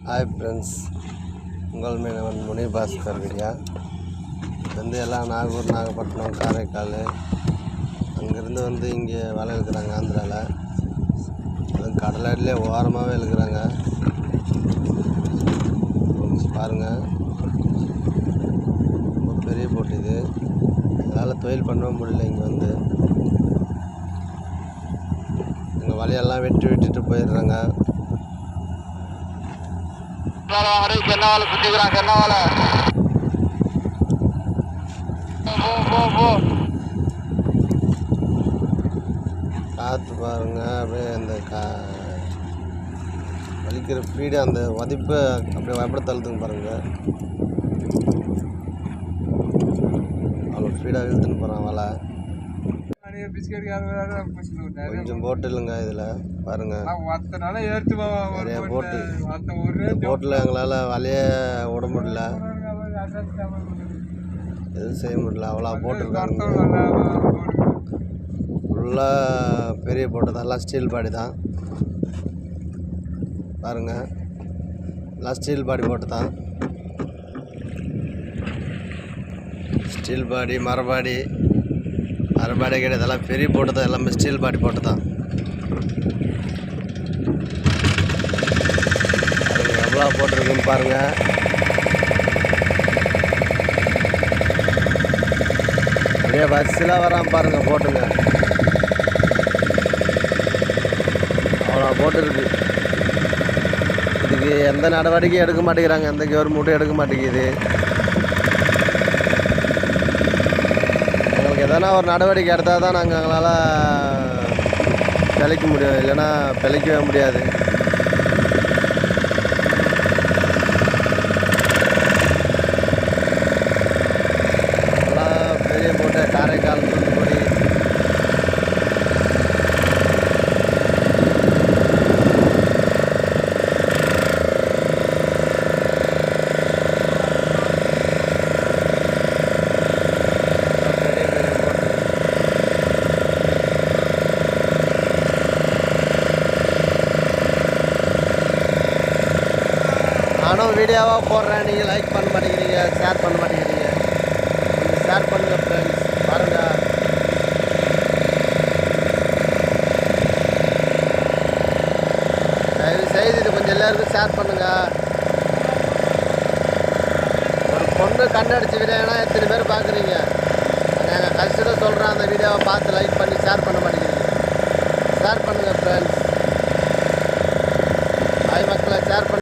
Hi friends, உங்கள் மீனவன் முனிபாஸ்கர் வீடியா வந்து எல்லாம் நாகூர், நாகப்பட்டினம், காரைக்கால் அங்கேருந்து இங்கே வலை இழுக்கிறாங்க. ஆந்திராவில் அது கடலாடிலே ஓரமாகவே இழுக்கிறாங்க. பாருங்கள், ரொம்ப பெரிய போட்டு இது. அதனால் தொழில் பண்ணவே முடியல. இங்கே எங்கள் வலையெல்லாம் விட்டுட்டு போயிடுறாங்க. காற்று பாருங்க, அப்படியே அந்த வலிக்கிற ஸ்பீடு, அந்த வதிப்பு அப்படியே எப்படி தள்ளுதுங்க பாருங்க. அவ்வளோ ஸ்பீடாக இழுத்துன்னு போகிறான் வலை. கொஞ்சம் போட்டு இல்லைங்க, இதில் பாருங்க நிறைய போட்டு. போட்டில் எங்களால் வலையே விட முடியல, எதுவும் செய்ய முடியல. அவ்வளோ போட்டுருக்காங்க. ஃபுல்லாக பெரிய போட்டு தான், எல்லாம் ஸ்டீல் பாடி தான் பாருங்க. எல்லாம் ஸ்டீல் பாடி போட்டு தான். ஸ்டீல் பாடி, மரபாடி கிடையாது, இதெல்லாம் பெரிய போட்டு தான். எல்லாமே ஸ்டீல் பாடி போட்டு தான். எவ்வளோ போட்டிருக்குன்னு பாருங்கள். அப்படியே பஸ்ஸில் வராமல் பாருங்கள் போட்டுங்க. அவ்வளோ போட்டுருக்கு. இதுக்கு எந்த நடவடிக்கையும் எடுக்க மாட்டேங்கிறாங்க, எந்த கவர்மெண்ட்டும் எடுக்க மாட்டேங்குது. எங்களுக்கு எதனா ஒரு நடவடிக்கை எடுத்தால் தான் எங்களால் பிழைக்க முடியும், இல்லைன்னா பிழைக்கவே முடியாது. எல்லாம் பெரிய போட்டு காரைக்கால், தூத்துக்குடி, நானும் வீடியோவாக போடுறேன். நீங்கள் லைக் பண்ண மாட்டேங்கிறீங்க, ஷேர் பண்ண மாட்டேங்கிறீங்க. நீங்கள் ஷேர் பண்ணுங்கள் ஃப்ரெண்ட்ஸ். பாருங்கள், தயவுசெய்து இது கொஞ்சம் எல்லாருக்கும் ஷேர் பண்ணுங்கள். ஒரு பொண்ணு கண்ணடிச்சு விடையானா எத்தனை பேர் பார்க்குறீங்க? எங்கள் கஷ்டத்தை சொல்கிறேன். அந்த வீடியோவை பார்த்து லைக் பண்ணி ஷேர் பண்ண மாட்டேங்கிறீங்க. ஷேர் பண்ணுங்கள் ஃப்ரெண்ட்ஸ்.